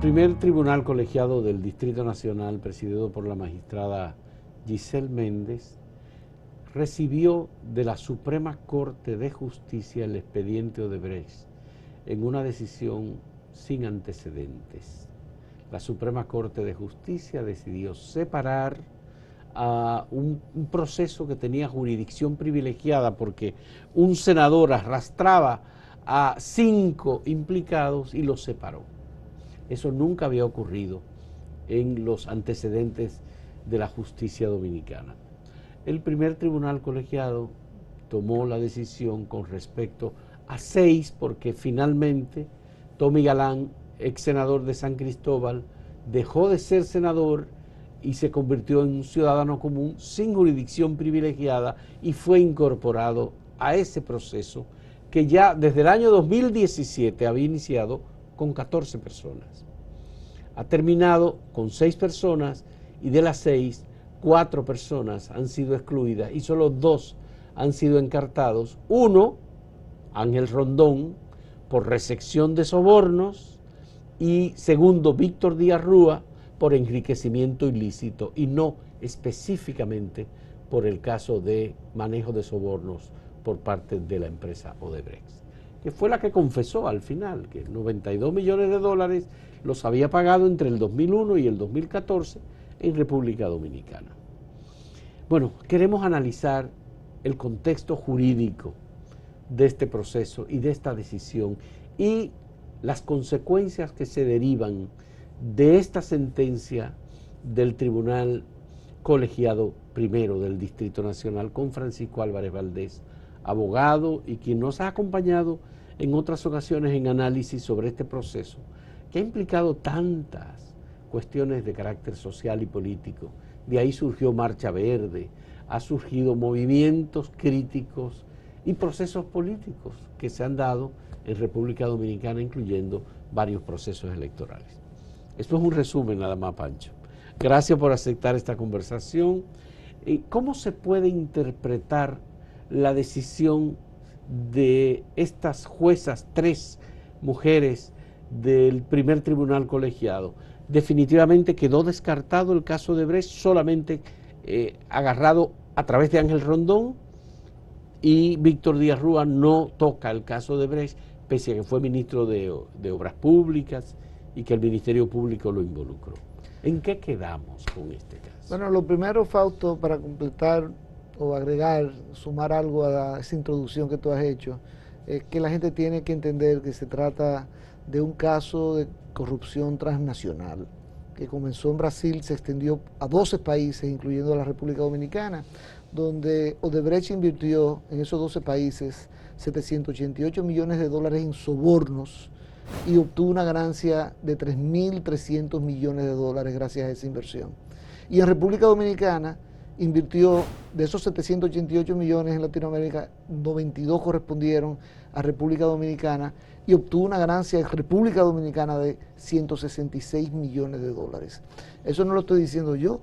primer tribunal colegiado del Distrito Nacional, presidido por la magistrada Giselle Méndez, recibió de la Suprema Corte de Justicia el expediente Odebrecht en una decisión sin antecedentes. La Suprema Corte de Justicia decidió separar a un proceso que tenía jurisdicción privilegiada porque un senador arrastraba a 5 implicados y los separó. Eso nunca había ocurrido en los antecedentes de la justicia dominicana. El primer tribunal colegiado tomó la decisión con respecto a 6 porque finalmente Tommy Galán, ex senador de San Cristóbal, dejó de ser senador y se convirtió en un ciudadano común sin jurisdicción privilegiada y fue incorporado a ese proceso que ya desde el año 2017 había iniciado con 14 personas. Ha terminado con 6 personas y de las 6, 4 personas han sido excluidas y solo 2 han sido encartados. Uno, Ángel Rondón, por recepción de sobornos, y segundo, Víctor Díaz Rúa, por enriquecimiento ilícito y no específicamente por el caso de manejo de sobornos por parte de la empresa Odebrecht, que fue la que confesó al final que 92 millones de dólares los había pagado entre el 2001 y el 2014 en República Dominicana. Bueno, queremos analizar el contexto jurídico de este proceso y de esta decisión y las consecuencias que se derivan de esta sentencia del Tribunal Colegiado Primero del Distrito Nacional con Francisco Álvarez Valdés, abogado y quien nos ha acompañado en otras ocasiones en análisis sobre este proceso que ha implicado tantas cuestiones de carácter social y político. De ahí surgió Marcha Verde, ha surgido movimientos críticos y procesos políticos que se han dado en República Dominicana, incluyendo varios procesos electorales. Esto es un resumen nada más, Pancho. Gracias por aceptar esta conversación. ¿Cómo se puede interpretar la decisión de estas juezas, 3 mujeres del primer tribunal colegiado? Definitivamente quedó descartado el caso de Odebrecht, solamente agarrado a través de Ángel Rondón, y Víctor Díaz Rúa no toca el caso de Odebrecht, pese a que fue ministro de Obras Públicas y que el Ministerio Público lo involucró. ¿En qué quedamos con este caso? Bueno, lo primero, Fausto, para completar o agregar, sumar algo a esa introducción que tú has hecho, es que la gente tiene que entender que se trata de un caso de corrupción transnacional que comenzó en Brasil, se extendió a 12 países, incluyendo la República Dominicana, donde Odebrecht invirtió en esos 12 países 788 millones de dólares en sobornos y obtuvo una ganancia de 3.300 millones de dólares gracias a esa inversión. Y en República Dominicana invirtió, de esos 788 millones en Latinoamérica, 92 correspondieron a República Dominicana y obtuvo una ganancia en República Dominicana de 166 millones de dólares. Eso no lo estoy diciendo yo,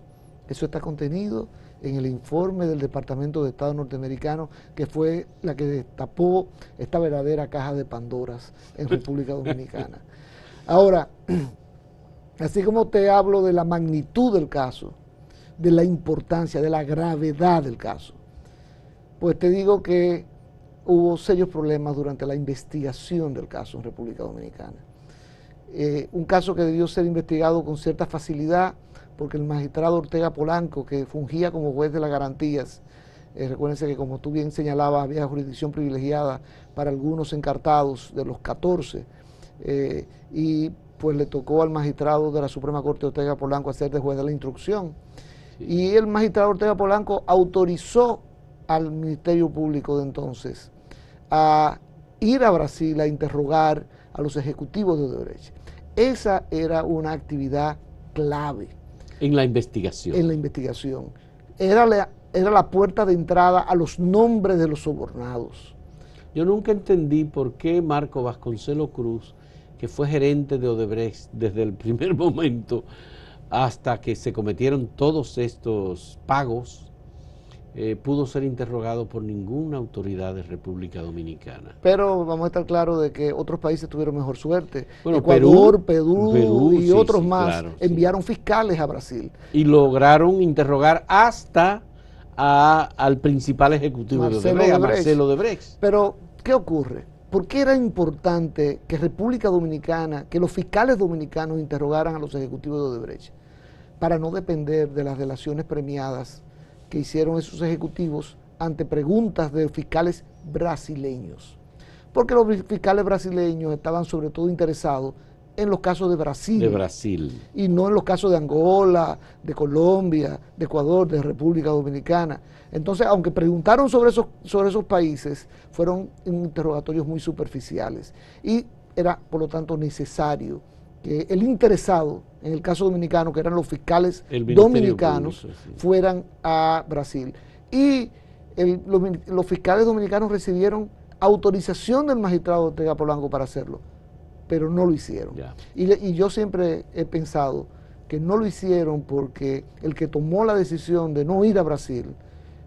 eso está contenido en el informe del Departamento de Estado norteamericano, que fue la que destapó esta verdadera caja de Pandoras en República Dominicana. Ahora, así como te hablo de la magnitud del caso, de la importancia, de la gravedad del caso, pues te digo que hubo serios problemas durante la investigación del caso en República Dominicana. Un caso que debió ser investigado con cierta facilidad, porque el magistrado Ortega Polanco, que fungía como juez de las garantías, recuérdense que como tú bien señalabas, había jurisdicción privilegiada para algunos encartados de los 14, y pues le tocó al magistrado de la Suprema Corte Ortega Polanco hacer de juez de la instrucción. Sí. Y el magistrado Ortega Polanco autorizó al Ministerio Público de entonces a ir a Brasil a interrogar a los ejecutivos de Odebrecht. Esa era una actividad clave. En la investigación. En la investigación. Era la puerta de entrada a los nombres de los sobornados. Yo nunca entendí por qué Marco Vasconcelos Cruz, que fue gerente de Odebrecht desde el primer momento hasta que se cometieron todos estos pagos, pudo ser interrogado por ninguna autoridad de República Dominicana. Pero vamos a estar claros de que otros países tuvieron mejor suerte. Bueno, Ecuador, Perú y sí, otros sí, más claro, enviaron sí. fiscales a Brasil. Y lograron interrogar hasta al principal ejecutivo de Odebrecht, a Marcelo Odebrecht. Pero, ¿qué ocurre? ¿Por qué era importante que República Dominicana, que los fiscales dominicanos interrogaran a los ejecutivos de Odebrecht? Para no depender de las delaciones premiadas que hicieron esos ejecutivos ante preguntas de fiscales brasileños. Porque los fiscales brasileños estaban sobre todo interesados en los casos de Brasil. De Brasil. Y no en los casos de Angola, de Colombia, de Ecuador, de República Dominicana. Entonces, aunque preguntaron sobre esos países, fueron interrogatorios muy superficiales. Y era, por lo tanto, necesario que el interesado, en el caso dominicano, que eran los fiscales dominicanos, Público, sí, fueran a Brasil. Y los fiscales dominicanos recibieron autorización del magistrado Ortega Polanco para hacerlo, pero no lo hicieron. Y yo siempre he pensado que no lo hicieron porque el que tomó la decisión de no ir a Brasil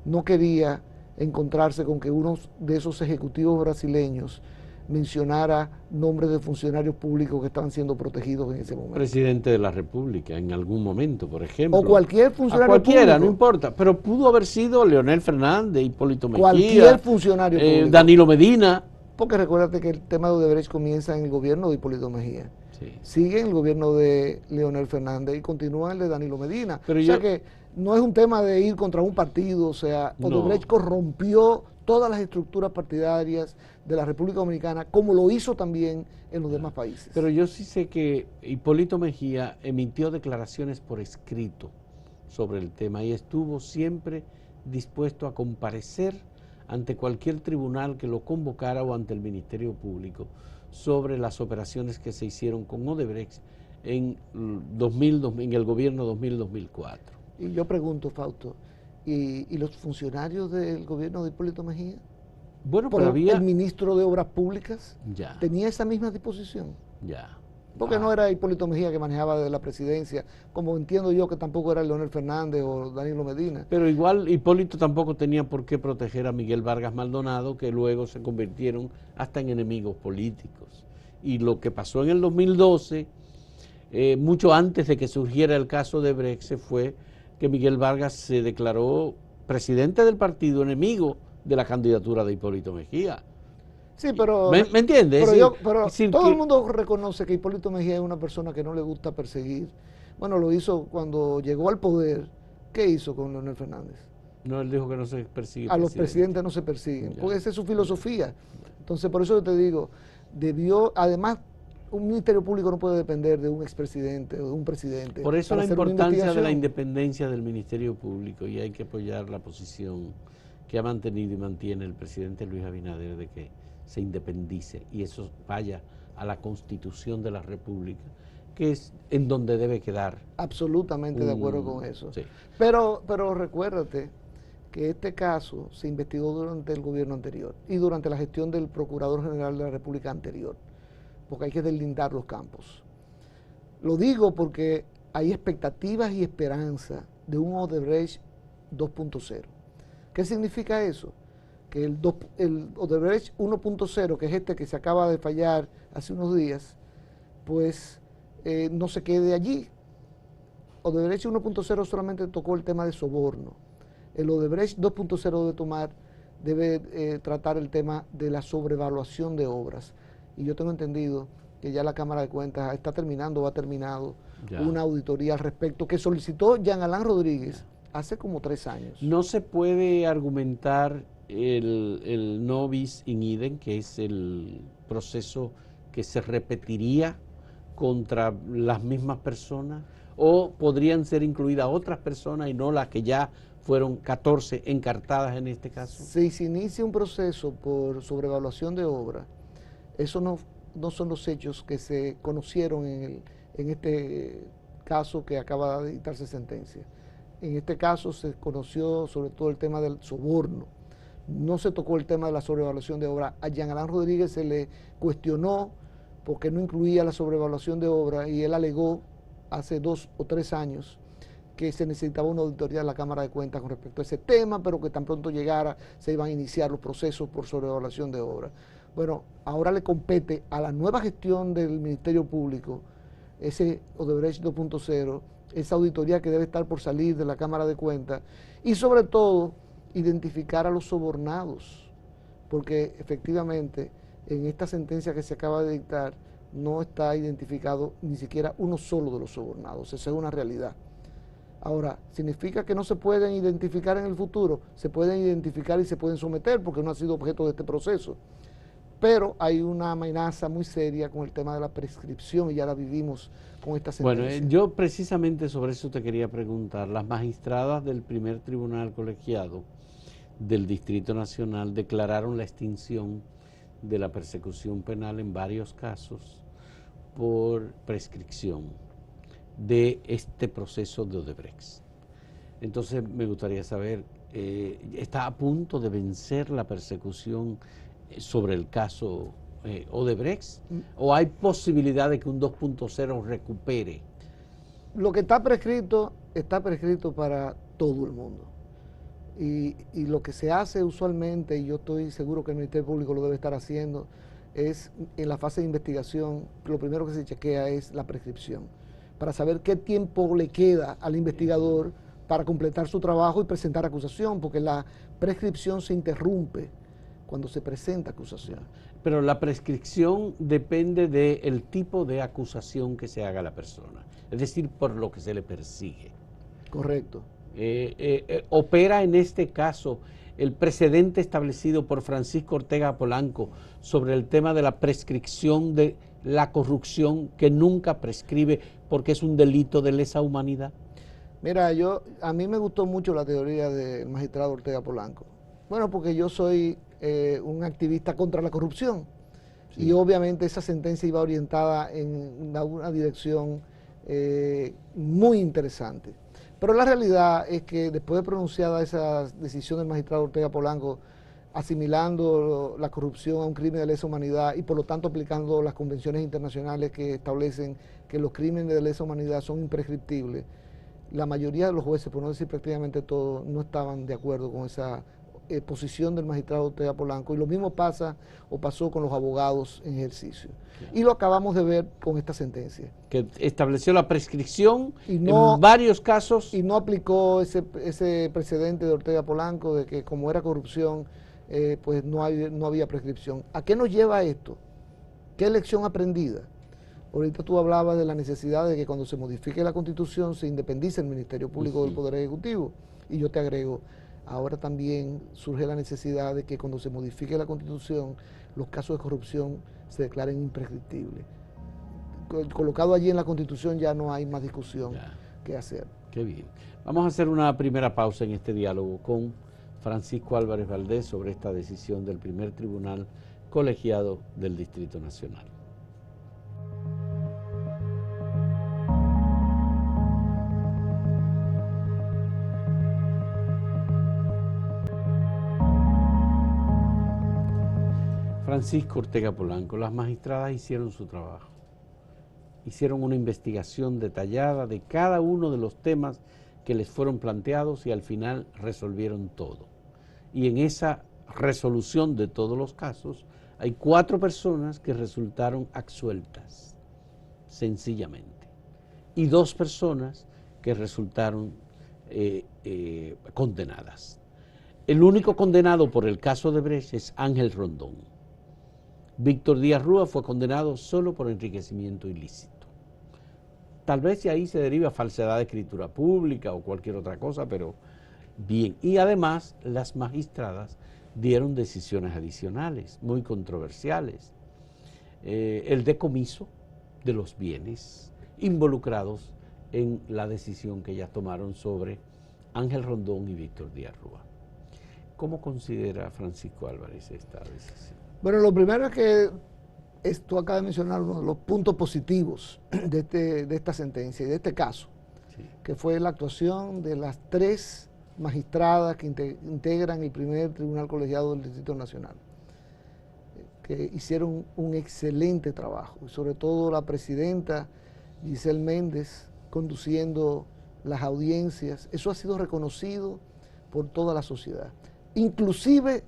no quería encontrarse con que uno de esos ejecutivos brasileños mencionara nombres de funcionarios públicos que estaban siendo protegidos en ese momento. Presidente de la República en algún momento, por ejemplo. O cualquier funcionario cualquiera, público. No importa, pero pudo haber sido Leonel Fernández, Hipólito Mejía. Cualquier funcionario público. Danilo Medina. Porque recuérdate que el tema de Odebrecht comienza en el gobierno de Hipólito Mejía. Sí. Sigue en el gobierno de Leonel Fernández y continúa en el de Danilo Medina. Pero que no es un tema de ir contra un partido, o sea, Odebrecht corrompió todas las estructuras partidarias de la República Dominicana, como lo hizo también en los demás países. Pero yo sí sé que Hipólito Mejía emitió declaraciones por escrito sobre el tema y estuvo siempre dispuesto a comparecer ante cualquier tribunal que lo convocara o ante el Ministerio Público sobre las operaciones que se hicieron con Odebrecht en el gobierno 2000-2004. Y yo pregunto, Fausto, ¿y los funcionarios del gobierno de Hipólito Mejía? Bueno, pero había... El ministro de Obras Públicas ya tenía esa misma disposición. Ya. Porque no era Hipólito Mejía que manejaba de la presidencia, como entiendo yo que tampoco era Leonel Fernández o Danilo Medina. Pero igual Hipólito tampoco tenía por qué proteger a Miguel Vargas Maldonado, que luego se convirtieron hasta en enemigos políticos. Y lo que pasó en el 2012, mucho antes de que surgiera el caso de Odebrecht, fue que Miguel Vargas se declaró presidente del partido enemigo de la candidatura de Hipólito Mejía. Sí, pero... ¿Me entiendes? Pero todo el mundo reconoce que Hipólito Mejía es una persona que no le gusta perseguir. Bueno, lo hizo cuando llegó al poder. ¿Qué hizo con Leonel Fernández? No, él dijo que no se persigue. A los presidentes no se persiguen, Ya. porque esa es su filosofía. Entonces, por eso yo te digo, además, un ministerio público no puede depender de un expresidente o de un presidente. Por eso la importancia de la investigación. independencia del Ministerio Público, y hay que apoyar la posición que ha mantenido y mantiene el presidente Luis Abinader de que se independice y eso vaya a la Constitución de la República, que es en donde debe quedar. Absolutamente de acuerdo con eso. Sí. Pero recuérdate que este caso se investigó durante el gobierno anterior y durante la gestión del Procurador General de la República anterior, porque hay que deslindar los campos. Lo digo porque hay expectativas y esperanza de un Odebrecht 2.0. ¿Qué significa eso? Que el Odebrecht 1.0, que es este que se acaba de fallar hace unos días, pues no se quede allí. Odebrecht 1.0 solamente tocó el tema de soborno. El Odebrecht 2.0 debe tratar el tema de la sobrevaluación de obras. Y yo tengo entendido que ya la Cámara de Cuentas está terminando o ha terminado una auditoría al respecto que solicitó Jean Alain Rodríguez hace como 3 años. No se puede argumentar el no bis in idem, que es el proceso que se repetiría contra las mismas personas, o podrían ser incluidas otras personas y no las que ya fueron 14 encartadas en este caso. Si se inicia un proceso por sobrevaluación de obra, eso no son los hechos que se conocieron en este caso que acaba de dictarse sentencia. En este caso se conoció sobre todo el tema del soborno. No se tocó el tema de la sobrevaluación de obra. A Jean Alain Rodríguez se le cuestionó porque no incluía la sobrevaluación de obra y él alegó hace 2 o 3 años que se necesitaba una auditoría de la Cámara de Cuentas con respecto a ese tema, pero que tan pronto llegara se iban a iniciar los procesos por sobrevaluación de obra. Bueno, ahora le compete a la nueva gestión del Ministerio Público, ese Odebrecht 2.0, esa auditoría que debe estar por salir de la Cámara de Cuentas, y sobre todo identificar a los sobornados, porque efectivamente en esta sentencia que se acaba de dictar no está identificado ni siquiera uno solo de los sobornados. Esa es una realidad. Ahora, ¿significa que no se pueden identificar en el futuro? Se pueden identificar y se pueden someter porque no ha sido objeto de este proceso. Pero hay una amenaza muy seria con el tema de la prescripción y ya la vivimos con esta sentencia. Bueno, yo precisamente sobre eso te quería preguntar. Las magistradas del primer tribunal colegiado del Distrito Nacional declararon la extinción de la persecución penal en varios casos por prescripción de este proceso de Odebrecht. Entonces me gustaría saber, ¿está a punto de vencer la persecución sobre el caso Odebrecht? ¿O hay posibilidad de que un 2.0 recupere? Lo que está prescrito para todo el mundo. Y lo que se hace usualmente, y yo estoy seguro que el Ministerio Público lo debe estar haciendo, es en la fase de investigación, lo primero que se chequea es la prescripción, para saber qué tiempo le queda al investigador para completar su trabajo y presentar acusación, porque la prescripción se interrumpe cuando se presenta acusación. Pero la prescripción depende del tipo de acusación que se haga a la persona, es decir, por lo que se le persigue. Correcto. Opera en este caso el precedente establecido por Francisco Ortega Polanco sobre el tema de la prescripción de la corrupción, que nunca prescribe porque es un delito de lesa humanidad. Mira, a mí me gustó mucho la teoría del magistrado Ortega Polanco. Bueno, porque yo soy un activista contra la corrupción. Sí. Y obviamente esa sentencia iba orientada en una dirección muy interesante. Pero la realidad es que después de pronunciada esa decisión del magistrado Ortega Polanco, asimilando la corrupción a un crimen de lesa humanidad y por lo tanto aplicando las convenciones internacionales que establecen que los crímenes de lesa humanidad son imprescriptibles, la mayoría de los jueces, por no decir prácticamente todos, no estaban de acuerdo con esa posición del magistrado Ortega Polanco, y lo mismo pasó con los abogados en ejercicio. Claro. Y lo acabamos de ver con esta sentencia. Que estableció la prescripción en varios casos. Y no aplicó ese precedente de Ortega Polanco de que como era corrupción, pues no había prescripción. ¿A qué nos lleva esto? ¿Qué lección aprendida? Ahorita tú hablabas de la necesidad de que cuando se modifique la Constitución se independice el Ministerio Público del Poder Ejecutivo. Y yo te agrego, ahora también surge la necesidad de que cuando se modifique la Constitución, los casos de corrupción se declaren imprescriptibles. Colocado allí en la Constitución ya no hay más discusión que hacer. Qué bien. Vamos a hacer una primera pausa en este diálogo con Francisco Álvarez Valdés sobre esta decisión del primer tribunal colegiado del Distrito Nacional. Francisco Ortega Polanco, las magistradas hicieron su trabajo. Hicieron una investigación detallada de cada uno de los temas que les fueron planteados y al final resolvieron todo. Y en esa resolución de todos los casos hay 4 personas que resultaron absueltas, sencillamente, y 2 personas que resultaron condenadas. El único condenado por el caso de Odebrecht es Ángel Rondón. Víctor Díaz Rúa fue condenado solo por enriquecimiento ilícito. Tal vez de ahí se deriva falsedad de escritura pública o cualquier otra cosa, pero bien. Y además las magistradas dieron decisiones adicionales, muy controversiales. El decomiso de los bienes involucrados en la decisión que ellas tomaron sobre Ángel Rondón y Víctor Díaz Rúa. ¿Cómo considera Francisco Álvarez esta decisión? Bueno, lo primero es que tú acabas de mencionar uno de los puntos positivos de esta sentencia y de este caso, sí, que fue la actuación de las 3 magistradas que integran el primer tribunal colegiado del Distrito Nacional, que hicieron un excelente trabajo, y sobre todo la presidenta Giselle Méndez conduciendo las audiencias, eso ha sido reconocido por toda la sociedad, inclusive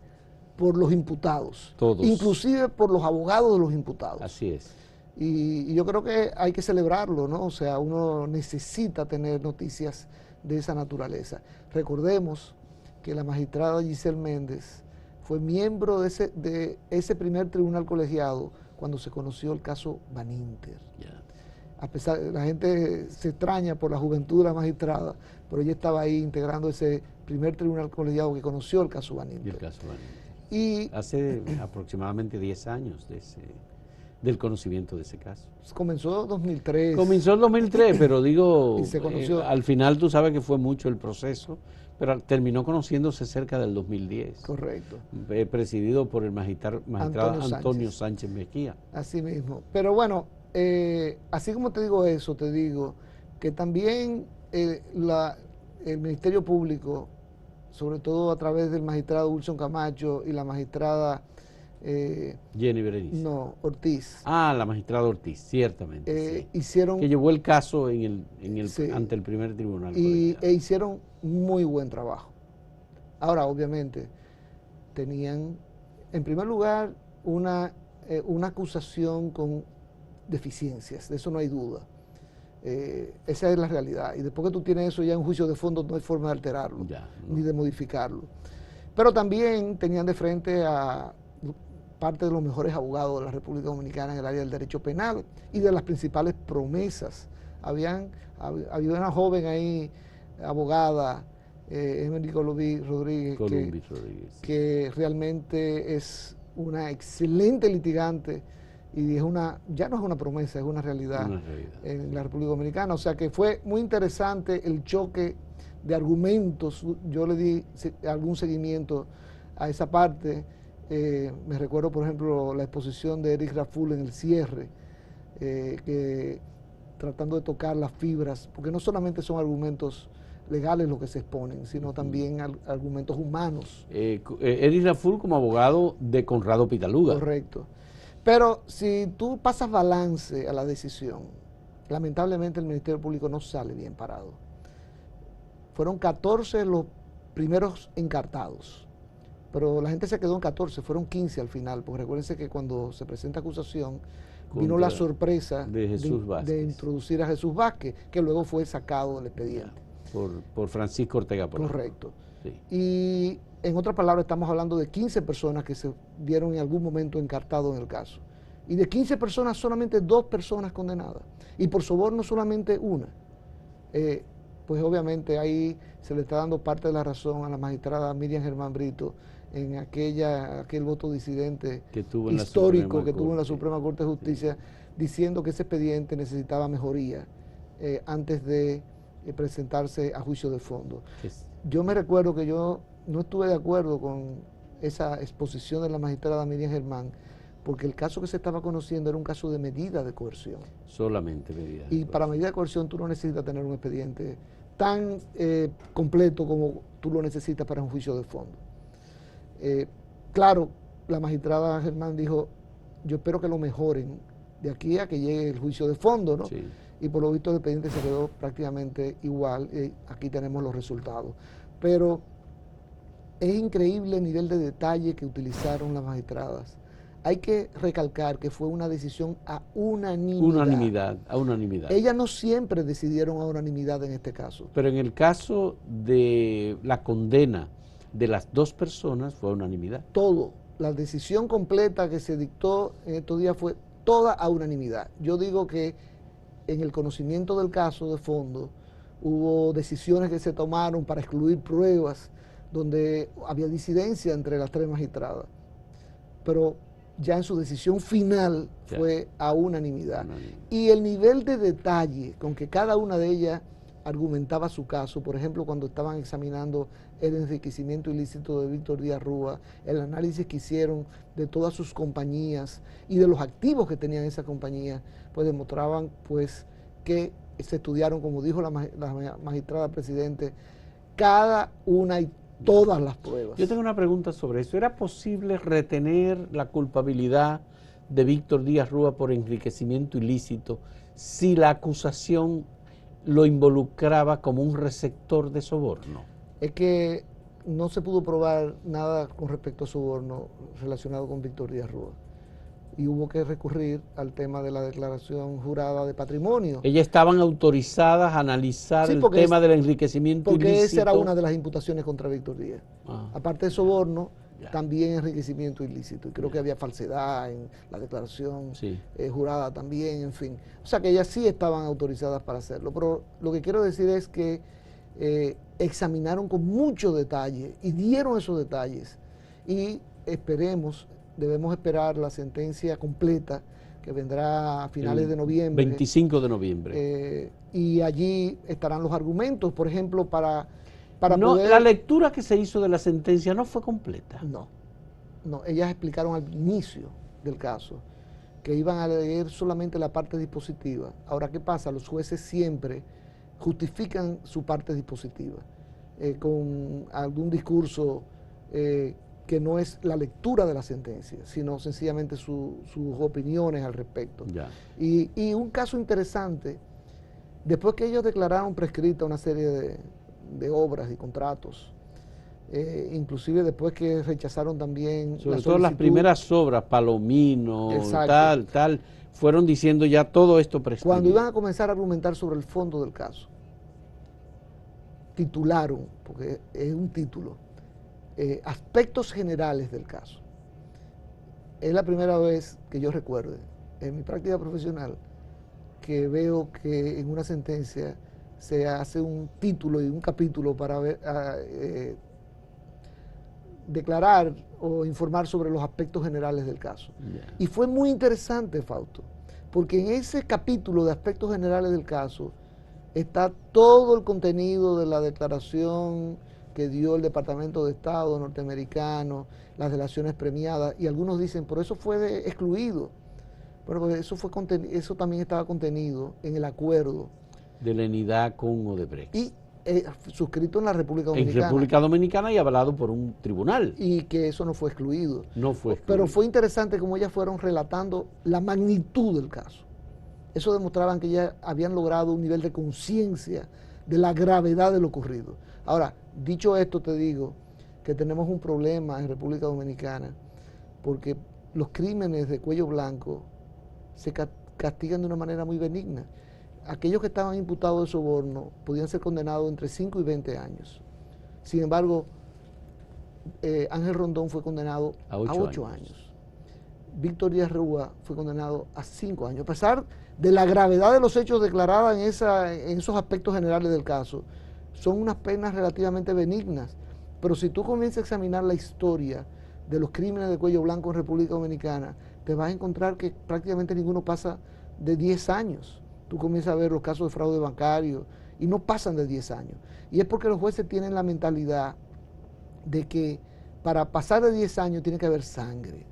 por los imputados, todos, inclusive por los abogados de los imputados. Así es. Y yo creo que hay que celebrarlo, ¿no? O sea, uno necesita tener noticias de esa naturaleza. Recordemos que la magistrada Giselle Méndez fue miembro de ese primer tribunal colegiado cuando se conoció el caso Baninter. Yeah. A pesar, la gente se extraña por la juventud de la magistrada, pero ella estaba ahí integrando ese primer tribunal colegiado que conoció el caso Baninter. El caso Baninter. Y hace aproximadamente 10 años del conocimiento de ese caso. Comenzó en 2003. Comenzó en 2003, pero digo, y se conoció. Al final tú sabes que fue mucho el proceso, pero terminó conociéndose cerca del 2010. Correcto. Presidido por el magistrado Antonio Sánchez Mejía. Así mismo. Pero bueno, así como te digo eso, te digo que también el Ministerio Público, sobre todo a través del magistrado Wilson Camacho y la magistrada Jenny Berenice. No, Ortiz. Ah, la magistrada Ortiz, ciertamente. Sí. Hicieron, que llevó el caso sí, ante el primer tribunal. E hicieron muy buen trabajo. Ahora, obviamente, tenían, en primer lugar, una acusación con deficiencias, de eso no hay duda. Esa es la realidad. Y después que tú tienes eso ya en juicio de fondo, no hay forma de alterarlo, ya, no, ni de modificarlo. Pero también tenían de frente a parte de los mejores abogados de la República Dominicana en el área del derecho penal y de las principales promesas. Había una joven ahí, abogada, Emily Rodríguez, que realmente es una excelente litigante y ya no es una promesa, es una realidad en la República Dominicana. O sea que fue muy interesante el choque de argumentos. Yo le di algún seguimiento a esa parte. Me recuerdo, por ejemplo, la exposición de Eric Raful en el cierre, que tratando de tocar las fibras, porque no solamente son argumentos legales los que se exponen, sino también argumentos humanos. Eric Raful como abogado de Conrado Pitaluga. Correcto. Pero si tú pasas balance a la decisión, lamentablemente el Ministerio Público no sale bien parado. Fueron 14 los primeros encartados, pero la gente se quedó en 14, fueron 15 al final, porque recuérdense que cuando se presenta acusación, vino la sorpresa de introducir a Jesús Vázquez, que luego fue sacado del expediente. Por Francisco Ortega Polanco. Correcto. Sí. Y en otras palabras, estamos hablando de 15 personas que se vieron en algún momento encartados en el caso. Y de 15 personas, solamente 2 personas condenadas. Y por soborno solamente una. Pues obviamente ahí se le está dando parte de la razón a la magistrada Miriam Germán Brito en aquel voto disidente histórico que tuvo en la Suprema Corte de Justicia, diciendo que ese expediente necesitaba mejoría antes de presentarse a juicio de fondo. Yo me recuerdo que yo no estuve de acuerdo con esa exposición de la magistrada Miriam Germán, porque el caso que se estaba conociendo era un caso de medida de coerción. Solamente medida de coerción. Y para medida de coerción tú no necesitas tener un expediente tan completo como tú lo necesitas para un juicio de fondo. Claro, la magistrada Germán dijo, yo espero que lo mejoren de aquí a que llegue el juicio de fondo, ¿no? Sí. Y por lo visto el expediente se quedó prácticamente igual, y aquí tenemos los resultados. Pero es increíble el nivel de detalle que utilizaron las magistradas. Hay que recalcar que fue una decisión a unanimidad. A unanimidad. Ellas no siempre decidieron a unanimidad en este caso. Pero en el caso de la condena de las 2 personas fue a unanimidad. Todo, la decisión completa que se dictó en estos días fue toda a unanimidad. Yo digo que en el conocimiento del caso de fondo hubo decisiones que se tomaron para excluir pruebas donde había disidencia entre las 3 magistradas, pero ya en su decisión final fue a unanimidad. Y el nivel de detalle con que cada una de ellas argumentaba su caso, por ejemplo, cuando estaban examinando el enriquecimiento ilícito de Víctor Díaz Rúa, el análisis que hicieron de todas sus compañías y de los activos que tenían esas compañías, pues demostraban pues que se estudiaron, como dijo la magistrada presidente, cada una y todas las pruebas. Yo tengo una pregunta sobre eso. ¿Era posible retener la culpabilidad de Víctor Díaz Rúa por enriquecimiento ilícito si la acusación lo involucraba como un receptor de soborno. Es que no se pudo probar nada con respecto a soborno relacionado con Víctor Díaz Rúa. Y hubo que recurrir al tema de la declaración jurada de patrimonio. Ellas estaban autorizadas a analizar Sí, el tema del enriquecimiento porque ilícito. esa era una de las imputaciones contra Víctor Díaz. Aparte de soborno, Ya. también enriquecimiento ilícito. Y creo que había falsedad en la declaración jurada también, en fin. O sea que ellas sí estaban autorizadas para hacerlo. Pero lo que quiero decir es que examinaron con mucho detalle y dieron esos detalles. Y debemos esperar la sentencia completa que vendrá a finales de noviembre. 25 de noviembre. Y allí estarán los argumentos, por ejemplo, para no, poder... La lectura que se hizo de la sentencia no fue completa. No, ellas explicaron al inicio del caso que iban a leer solamente la parte dispositiva. Ahora, ¿qué pasa? Los jueces siempre justifican su parte dispositiva con algún discurso que no es la lectura de la sentencia, sino sencillamente sus opiniones al respecto. Ya. Y un caso interesante, después que ellos declararon prescrita una serie de obras y contratos, inclusive después que rechazaron también sobre todo las primeras obras, Palomino, tal, fueron diciendo ya todo esto prescrito. Cuando iban a comenzar a argumentar sobre el fondo del caso, titularon, porque es un título, aspectos generales del caso. Es la primera vez que yo recuerde en mi práctica profesional que veo que en una sentencia se hace un título y un capítulo para declarar o informar sobre los aspectos generales del caso. Yeah. Y fue muy interesante, Fausto, porque en ese capítulo de aspectos generales del caso está todo el contenido de la declaración que dio el Departamento de Estado norteamericano, las delaciones premiadas, y algunos dicen, por eso fue excluido. Pero eso también estaba contenido en el acuerdo de lenidad con Odebrecht. Y suscrito en la República Dominicana. En República Dominicana y avalado por un tribunal. Y que eso no fue excluido. No fue excluido. Pero fue interesante cómo ellas fueron relatando la magnitud del caso. Eso demostraban que ellas habían logrado un nivel de conciencia de la gravedad de lo ocurrido. Ahora, dicho esto, te digo que tenemos un problema en República Dominicana porque los crímenes de cuello blanco se castigan de una manera muy benigna. Aquellos que estaban imputados de soborno podían ser condenados entre 5 y 20 años. Sin embargo, Ángel Rondón fue condenado a 8 años. Víctor Díaz Rúa fue condenado a 5 años. A pesar de la gravedad de los hechos declarados en esos aspectos generales del caso, son unas penas relativamente benignas. Pero si tú comienzas a examinar la historia de los crímenes de cuello blanco en República Dominicana, te vas a encontrar que prácticamente ninguno pasa de 10 años. Tú comienzas a ver los casos de fraude bancario y no pasan de 10 años. Y es porque los jueces tienen la mentalidad de que para pasar de 10 años tiene que haber sangre.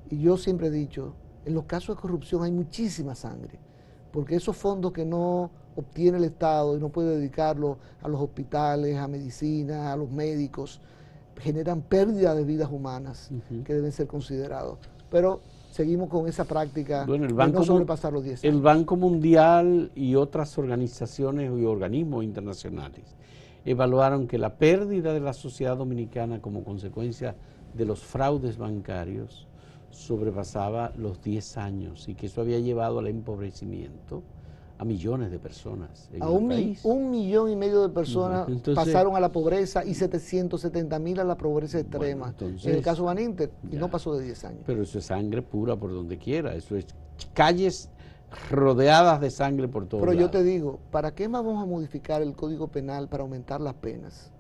Y yo siempre he dicho, en los casos de corrupción hay muchísima sangre, porque esos fondos que no obtiene el Estado y no puede dedicarlos a los hospitales, a medicina, a los médicos, generan pérdida de vidas humanas que deben ser considerados. Pero seguimos con esa práctica de no sobrepasar los 10 años. El Banco Mundial y otras organizaciones y organismos internacionales evaluaron que la pérdida de la sociedad dominicana como consecuencia de los fraudes bancarios sobrepasaba los 10 años y que eso había llevado al empobrecimiento a millones de personas en el país. 1,5 millones de personas pasaron a la pobreza y 770,000 a la pobreza extrema. Bueno, en el caso Baninter, y no pasó de 10 años. Pero eso es sangre pura por donde quiera, eso es calles rodeadas de sangre por todos lados. Pero yo te digo, ¿para qué más vamos a modificar el Código Penal para aumentar las penas?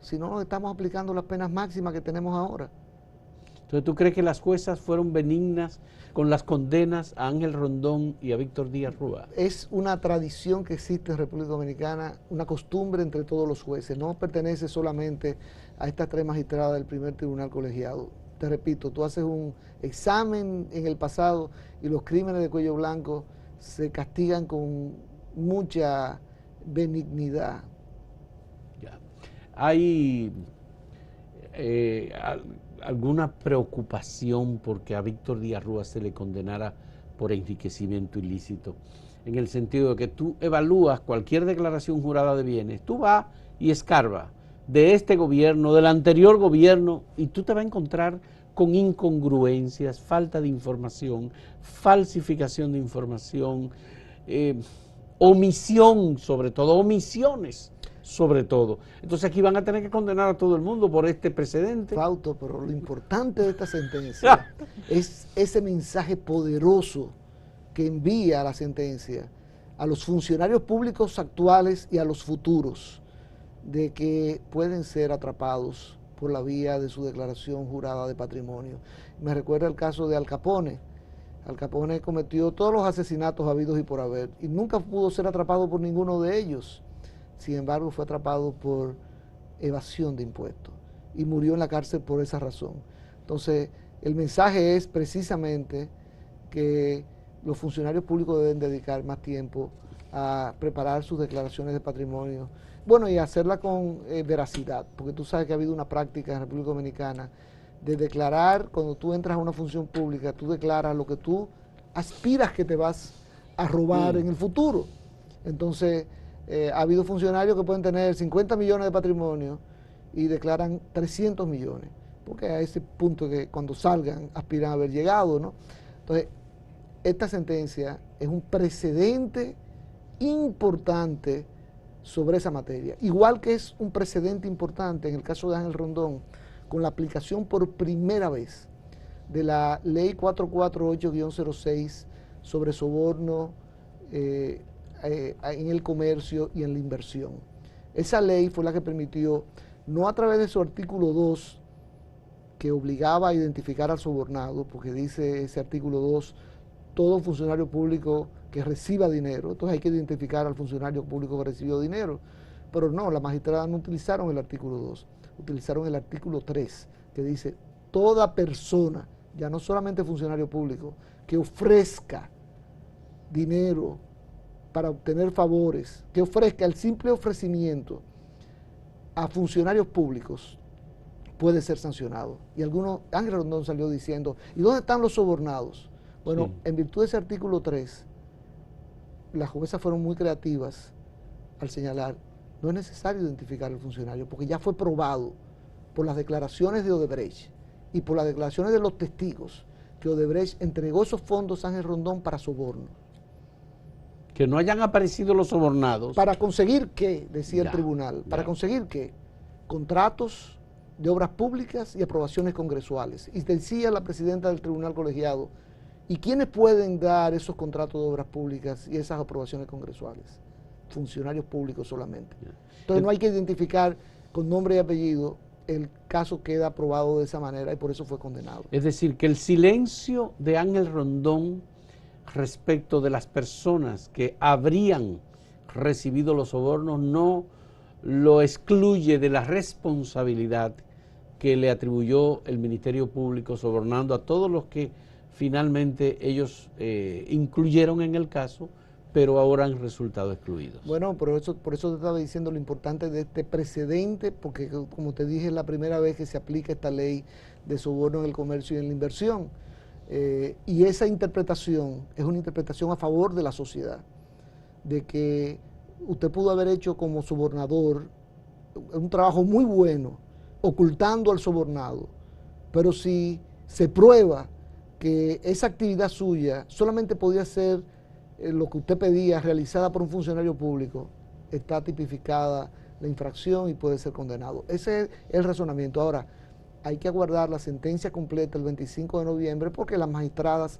Si no estamos aplicando las penas máximas que tenemos ahora. Entonces, ¿tú crees que las juezas fueron benignas con las condenas a Ángel Rondón y a Víctor Díaz Rúa? Es una tradición que existe en República Dominicana, una costumbre entre todos los jueces, no pertenece solamente a estas 3 magistradas del primer tribunal colegiado. Te repito, tú haces un examen en el pasado y los crímenes de cuello blanco se castigan con mucha benignidad. Ya. Hay alguna preocupación porque a Víctor Díaz Rúa se le condenara por enriquecimiento ilícito, en el sentido de que tú evalúas cualquier declaración jurada de bienes, tú vas y escarbas de este gobierno, del anterior gobierno, y tú te vas a encontrar con incongruencias, falta de información, falsificación de información, omisión, sobre todo, omisiones, sobre todo. Entonces aquí van a tener que condenar a todo el mundo por este precedente. Fausto, pero lo importante de esta sentencia es ese mensaje poderoso que envía la sentencia a los funcionarios públicos actuales y a los futuros, de que pueden ser atrapados por la vía de su declaración jurada de patrimonio. Me recuerda el caso de Al Capone. Al Capone cometió todos los asesinatos habidos y por haber y nunca pudo ser atrapado por ninguno de ellos. Sin embargo, fue atrapado por evasión de impuestos y murió en la cárcel por esa razón. Entonces, el mensaje es precisamente que los funcionarios públicos deben dedicar más tiempo a preparar sus declaraciones de patrimonio, bueno, y hacerla con veracidad, porque tú sabes que ha habido una práctica en República Dominicana de declarar, cuando tú entras a una función pública, tú declaras lo que tú aspiras que te vas a robar en el futuro. Entonces, ha habido funcionarios que pueden tener 50 millones de patrimonio y declaran 300 millones, porque a ese punto que cuando salgan aspiran a haber llegado, ¿no? Entonces, esta sentencia es un precedente importante sobre esa materia, igual que es un precedente importante en el caso de Ángel Rondón, con la aplicación por primera vez de la ley 448-06 sobre soborno en el comercio y en la inversión. Esa ley fue la que permitió, no a través de su artículo 2, que obligaba a identificar al sobornado, porque dice ese artículo 2, todo funcionario público que reciba dinero, entonces hay que identificar al funcionario público que recibió dinero, pero no, las magistradas no utilizaron el artículo 2, utilizaron el artículo 3, que dice, toda persona, ya no solamente funcionario público, que ofrezca dinero para obtener favores, que ofrezca el simple ofrecimiento a funcionarios públicos, puede ser sancionado. Y Ángel Rondón salió diciendo, ¿y dónde están los sobornados? Bueno, sí, en virtud de ese artículo 3, las juezas fueron muy creativas al señalar, no es necesario identificar al funcionario, porque ya fue probado por las declaraciones de Odebrecht y por las declaraciones de los testigos, que Odebrecht entregó esos fondos a Ángel Rondón para soborno. Que no hayan aparecido los sobornados. ¿Para conseguir qué? Decía el tribunal. ¿Para conseguir qué? Contratos de obras públicas y aprobaciones congresuales. Y decía la presidenta del tribunal colegiado, ¿y quiénes pueden dar esos contratos de obras públicas y esas aprobaciones congresuales? Funcionarios públicos solamente. Entonces no hay que identificar con nombre y apellido, el caso queda aprobado de esa manera y por eso fue condenado. Es decir, que el silencio de Ángel Rondón respecto de las personas que habrían recibido los sobornos no lo excluye de la responsabilidad que le atribuyó el Ministerio Público sobornando a todos los que finalmente ellos incluyeron en el caso, pero ahora han resultado excluidos. Bueno, por eso te estaba diciendo lo importante de este precedente, porque como te dije, es la primera vez que se aplica esta ley de soborno en el comercio y en la inversión. Y esa interpretación es una interpretación a favor de la sociedad, de que usted pudo haber hecho como sobornador un trabajo muy bueno, ocultando al sobornado, pero si se prueba que esa actividad suya solamente podía ser lo que usted pedía, realizada por un funcionario público, está tipificada la infracción y puede ser condenado. Ese es el razonamiento. Ahora, hay que aguardar la sentencia completa el 25 de noviembre porque las magistradas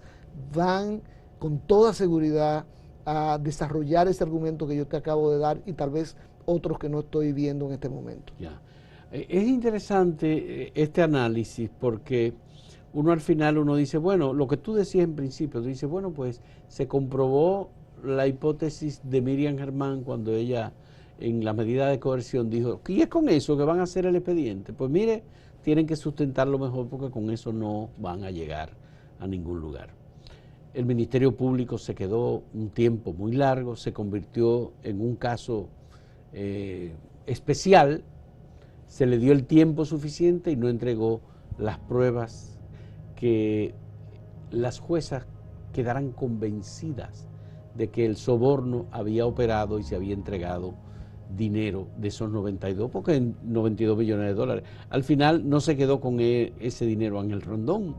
van con toda seguridad a desarrollar ese argumento que yo te acabo de dar y tal vez otros que no estoy viendo en este momento. Ya. Es interesante este análisis porque uno al final dice, bueno, lo que tú decías en principio, tú dices, bueno, pues se comprobó la hipótesis de Miriam Germán cuando ella en la medida de coerción dijo, ¿y es con eso que van a hacer el expediente? Pues mire, tienen que sustentarlo mejor porque con eso no van a llegar a ningún lugar. El Ministerio Público se quedó un tiempo muy largo, se convirtió en un caso especial, se le dio el tiempo suficiente y no entregó las pruebas que las juezas quedaran convencidas de que el soborno había operado y se había entregado dinero de esos 92, porque 92 millones de dólares. Al final no se quedó con ese dinero Ángel Rondón.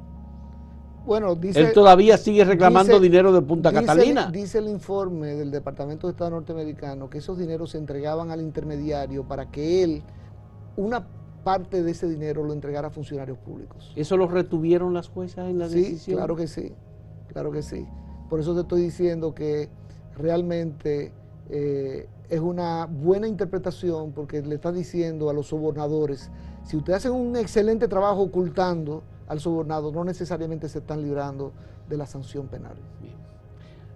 Bueno, Él todavía sigue reclamando dinero de Punta Catalina. Dice el informe del Departamento de Estado norteamericano que esos dineros se entregaban al intermediario para que él, una parte de ese dinero lo entregara a funcionarios públicos. ¿Eso lo retuvieron las juezas en la decisión? Sí, claro que sí, claro que sí. Por eso te estoy diciendo que realmente es una buena interpretación, porque le está diciendo a los sobornadores, si ustedes hacen un excelente trabajo ocultando al sobornado, no necesariamente se están librando de la sanción penal. Bien.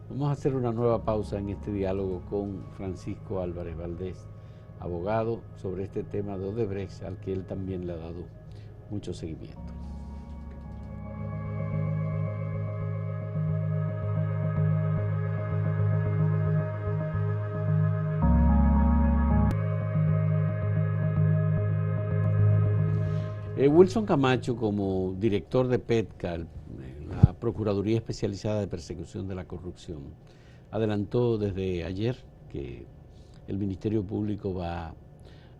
Vamos a hacer una nueva pausa en este diálogo con Francisco Álvarez Valdés, abogado, sobre este tema de Odebrecht, al que él también le ha dado mucho seguimiento. Wilson Camacho, como director de PETCA, la Procuraduría Especializada de Persecución de la Corrupción, adelantó desde ayer que el Ministerio Público va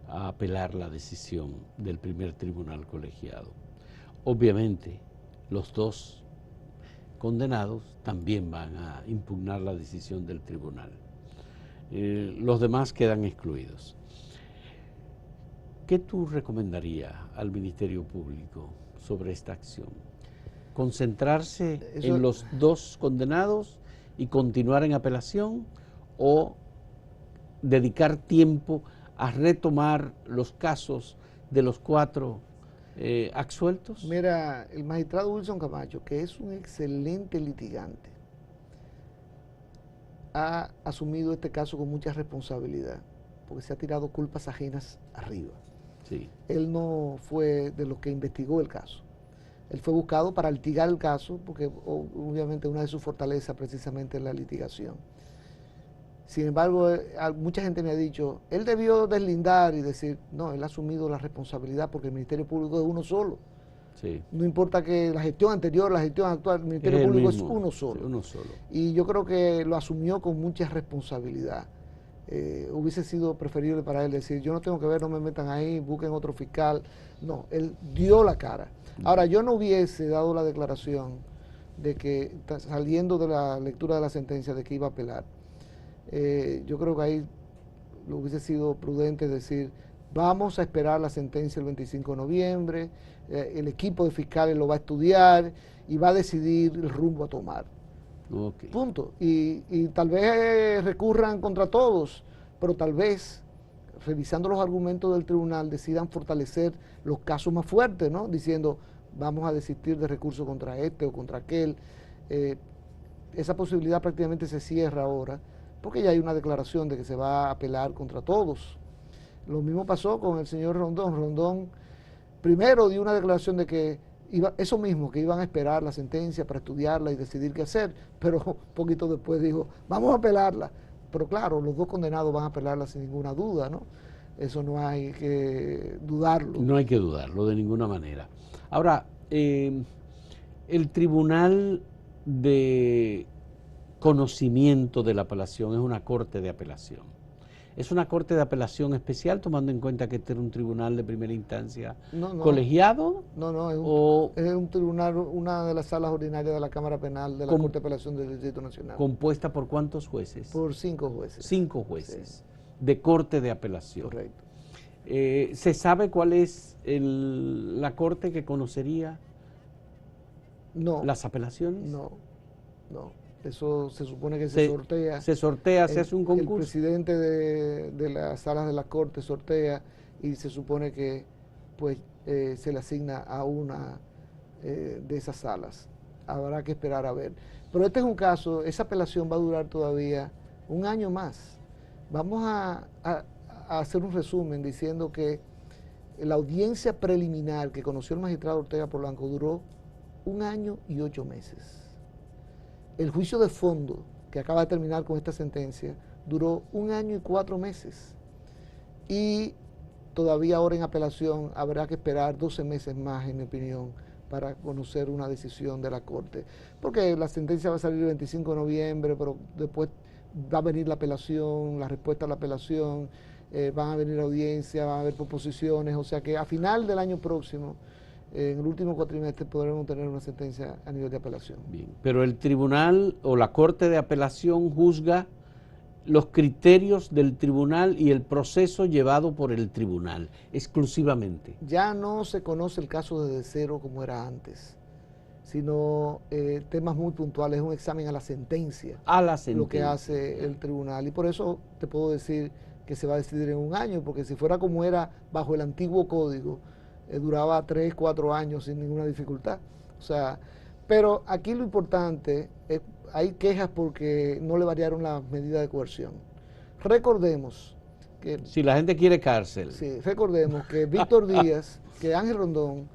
a apelar la decisión del primer tribunal colegiado. Obviamente, los dos condenados también van a impugnar la decisión del tribunal. Los demás quedan excluidos. ¿Qué tú recomendarías al Ministerio Público sobre esta acción? ¿Concentrarse en los dos condenados y continuar en apelación, o dedicar tiempo a retomar los casos de los 4 absueltos? Mira, el magistrado Wilson Camacho, que es un excelente litigante, ha asumido este caso con mucha responsabilidad, porque se ha tirado culpas ajenas arriba. Sí. Él no fue de los que investigó el caso. Él fue buscado para litigar el caso, porque obviamente una de sus fortalezas precisamente es la litigación. Sin embargo, mucha gente me ha dicho, él debió deslindar y decir, no, él ha asumido la responsabilidad porque el Ministerio Público es uno solo. Sí. No importa que la gestión anterior, la gestión actual, el Ministerio Público es uno solo. Sí, uno solo. Y yo creo que lo asumió con mucha responsabilidad. Hubiese sido preferible para él decir, yo no tengo que ver, no me metan ahí, busquen otro fiscal. No, él dio la cara. Ahora, yo no hubiese dado la declaración de que, saliendo de la lectura de la sentencia, de que iba a apelar. Yo creo que ahí lo hubiese sido prudente decir, vamos a esperar la sentencia el 25 de noviembre, el equipo de fiscales lo va a estudiar y va a decidir el rumbo a tomar. Okay. Punto. Y tal vez recurran contra todos, pero tal vez, revisando los argumentos del tribunal, decidan fortalecer los casos más fuertes, ¿no? Diciendo, vamos a desistir de recursos contra este o contra aquel. Esa posibilidad prácticamente se cierra ahora, porque ya hay una declaración de que se va a apelar contra todos. Lo mismo pasó con el señor Rondón. Rondón primero dio una declaración de que eso mismo, que iban a esperar la sentencia para estudiarla y decidir qué hacer, pero poquito después dijo, vamos a apelarla. Pero claro, los dos condenados van a apelarla sin ninguna duda, ¿no? Eso no hay que dudarlo. No hay que dudarlo de ninguna manera. Ahora, el Tribunal de Conocimiento de la Apelación es una corte de apelación. ¿Es una corte de apelación especial, tomando en cuenta que este era un tribunal de primera instancia colegiado? No, es un tribunal, una de las salas ordinarias de la Cámara Penal de la Corte de Apelación del Distrito Nacional. ¿Compuesta por cuántos jueces? Por 5 jueces. 5 jueces, sí, de corte de apelación. Correcto. ¿Se sabe cuál es la corte que conocería las apelaciones? No. Eso se supone que se sortea. Se sortea, se hace un concurso. El presidente de las salas de la corte sortea y se supone que pues se le asigna a una de esas salas. Habrá que esperar a ver. Pero este es un caso, esa apelación va a durar todavía un año más. Vamos a hacer un resumen diciendo que la audiencia preliminar que conoció el magistrado Ortega Polanco duró 1 año y 8 meses. El juicio de fondo, que acaba de terminar con esta sentencia, duró 1 año y 4 meses. Y todavía ahora en apelación habrá que esperar 12 meses más, en mi opinión, para conocer una decisión de la Corte. Porque la sentencia va a salir el 25 de noviembre, pero después va a venir la apelación, la respuesta a la apelación, van a venir audiencias, van a haber proposiciones, o sea que a final del año próximo, en el último cuatrimestre, podremos tener una sentencia a nivel de apelación. Bien, pero el tribunal o la Corte de Apelación juzga los criterios del tribunal y el proceso llevado por el tribunal, exclusivamente. Ya no se conoce el caso desde cero como era antes, sino temas muy puntuales, es un examen a la sentencia. Lo que hace el tribunal. Y por eso te puedo decir que se va a decidir en un año, porque si fuera como era bajo el antiguo código, duraba 3, 4 años sin ninguna dificultad. O sea, pero aquí lo importante es, hay quejas porque no le variaron las medidas de coerción. Recordemos que... Si la gente quiere cárcel. Sí, recordemos que Víctor Díaz, que Ángel Rondón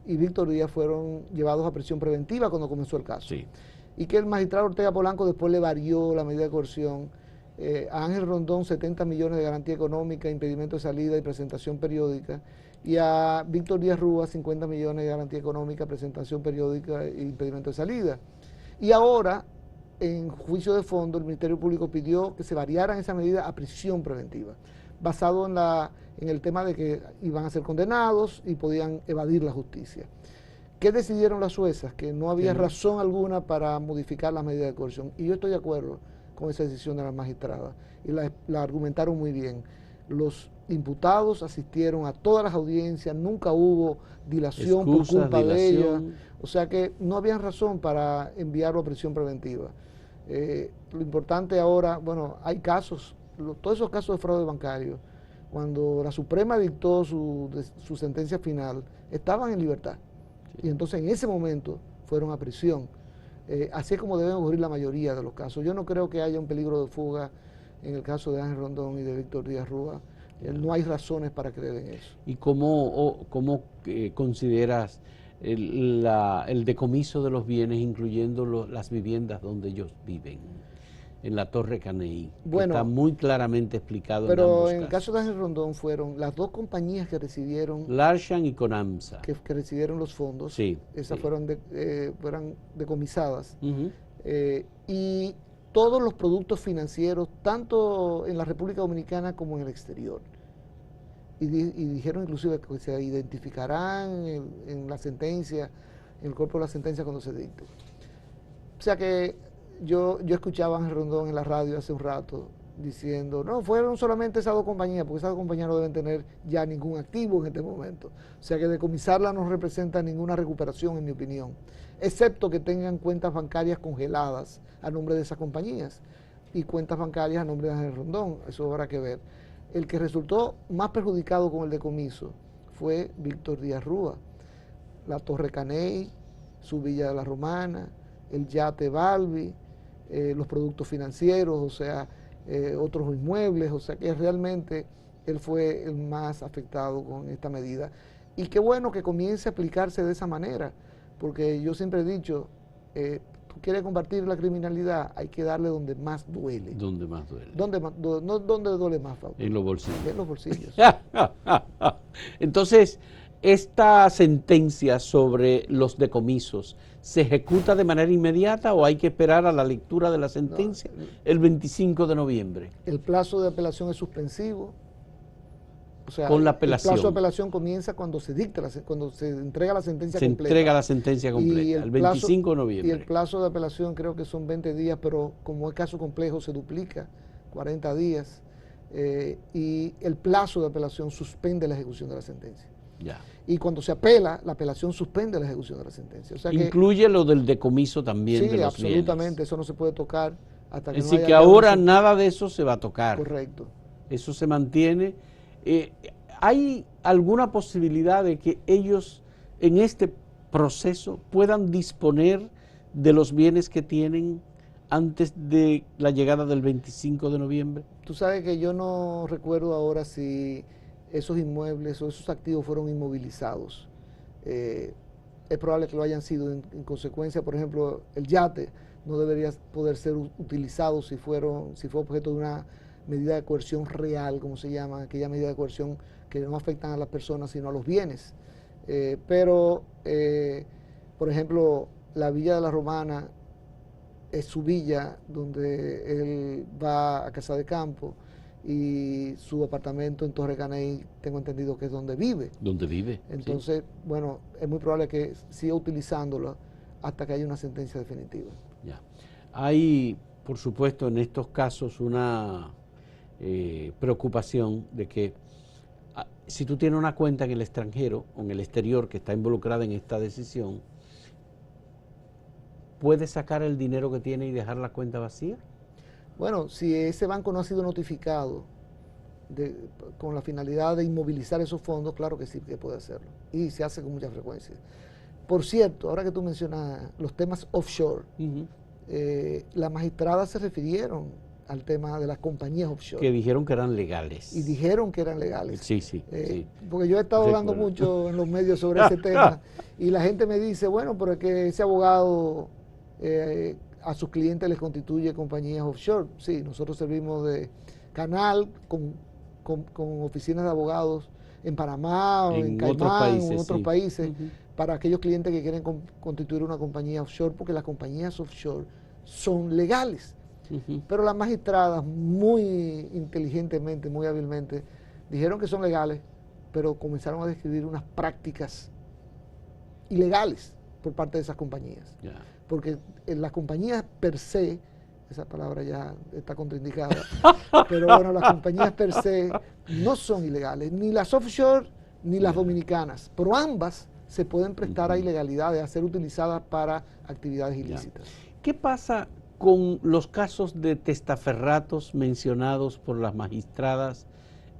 y Víctor Díaz fueron llevados a prisión preventiva cuando comenzó el caso. Sí. Y que el magistrado Ortega Polanco después le varió la medida de coerción. A Ángel Rondón 70 millones de garantía económica, impedimento de salida y presentación periódica. Y a Víctor Díaz Rúa 50 millones de garantía económica, presentación periódica e impedimento de salida. Y ahora, en juicio de fondo, el Ministerio Público pidió que se variaran esa medida a prisión preventiva, basado en el tema de que iban a ser condenados y podían evadir la justicia. ¿Qué decidieron las juezas? Que no había razón alguna para modificar la medida de coerción. Y yo estoy de acuerdo con esa decisión de la magistrada. Y la argumentaron muy bien. Los imputados asistieron a todas las audiencias, nunca hubo dilación por culpa de ellos. O sea que no había razón para enviarlo a prisión preventiva. Lo importante ahora, bueno, hay casos, todos esos casos de fraude bancario, cuando la Suprema dictó su sentencia final, estaban en libertad. Sí. Y entonces en ese momento fueron a prisión. Así es como deben ocurrir la mayoría de los casos. Yo no creo que haya un peligro de fuga en el caso de Ángel Rondón y de Víctor Díaz Rúa. No hay razones para creer en eso. ¿Y cómo consideras el decomiso de los bienes, incluyendo las viviendas donde ellos viven, en la Torre Caney? Bueno, está muy claramente explicado en ambos pero casos. en el caso de Ángel Rondón fueron las dos compañías que recibieron... Larshan y Conamsa. Que recibieron los fondos. Sí. Esas sí. fueron decomisadas. Y todos los productos financieros, tanto en la República Dominicana como en el exterior. Y dijeron inclusive que se identificarán en la sentencia, en el cuerpo de la sentencia cuando se dicte. O sea que yo escuchaba a Ángel Rondón en la radio hace un rato diciendo, no, fueron solamente esas dos compañías, porque esas dos compañías no deben tener ya ningún activo en este momento. O sea que decomisarla no representa ninguna recuperación, en mi opinión, excepto que tengan cuentas bancarias congeladas a nombre de esas compañías y cuentas bancarias a nombre de Ángel Rondón. Eso habrá que ver. El que resultó más perjudicado con el decomiso fue Víctor Díaz Rúa. La Torre Caney, su Villa de la Romana, el yate Balbi, los productos financieros, o sea, otros inmuebles, o sea que realmente él fue el más afectado con esta medida. Y qué bueno que comience a aplicarse de esa manera, porque yo siempre he dicho, tú quieres combatir la criminalidad, hay que darle donde más duele. ¿Dónde más duele? No donde duele más, Fausto. En los bolsillos. En los bolsillos. Entonces, ¿esta sentencia sobre los decomisos se ejecuta de manera inmediata o hay que esperar a la lectura de la sentencia el 25 de noviembre? El plazo de apelación es suspensivo. O sea, con la apelación. El plazo de apelación comienza cuando se dicta, cuando se entrega la sentencia completa. Se entrega la sentencia completa, el 25 de noviembre. Y el plazo de apelación creo que son 20 días, pero como es caso complejo se duplica, 40 días. Y el plazo de apelación suspende la ejecución de la sentencia. Ya. Y cuando se apela, la apelación suspende la ejecución de la sentencia. O sea incluye lo del decomiso también de los absolutamente, bienes. Eso no se puede tocar hasta que es no decir, haya que ahora nada de eso se va a tocar. Correcto. Eso se mantiene. ¿Hay alguna posibilidad de que ellos en este proceso puedan disponer de los bienes que tienen antes de la llegada del 25 de noviembre? Tú sabes que yo no recuerdo ahora si esos inmuebles o esos activos fueron inmovilizados. Es probable que lo hayan sido. En consecuencia, por ejemplo, el yate no debería poder ser utilizado si fue objeto de una medida de coerción real, como se llama, aquella medida de coerción que no afectan a las personas sino a los bienes. Por ejemplo, la Villa de la Romana es su villa donde él va a casa de campo, y su apartamento en Torre Caney tengo entendido que es donde vive. Donde vive. Entonces, sí, bueno, es muy probable que siga utilizándolo hasta que haya una sentencia definitiva. Ya. Hay, por supuesto, en estos casos una preocupación de que si tú tienes una cuenta en el extranjero o en el exterior que está involucrada en esta decisión, ¿puedes sacar el dinero que tiene y dejar la cuenta vacía? Bueno, si ese banco no ha sido notificado con la finalidad de inmovilizar esos fondos, claro que sí que puede hacerlo. Y se hace con mucha frecuencia. Por cierto, ahora que tú mencionas los temas offshore, las magistradas se refirieron al tema de las compañías offshore. Que dijeron que eran legales. Y dijeron que eran legales. Sí, sí. Sí. Porque yo he estado hablando mucho en los medios sobre ese tema, y la gente me dice, bueno, pero es que ese abogado a sus clientes les constituye compañías offshore. Sí, nosotros servimos de canal con oficinas de abogados en Panamá o en Caimán o en otros países, para aquellos clientes que quieren constituir una compañía offshore, porque las compañías offshore son legales. Pero las magistradas muy inteligentemente, muy hábilmente, dijeron que son legales, pero comenzaron a describir unas prácticas ilegales por parte de esas compañías. Porque las compañías per se, esa palabra ya está contraindicada, pero bueno, las compañías per se no son ilegales, ni las offshore ni las dominicanas, pero ambas se pueden prestar a ilegalidades, a ser utilizadas para actividades ilícitas. ¿Qué pasa con los casos de testaferratos mencionados por las magistradas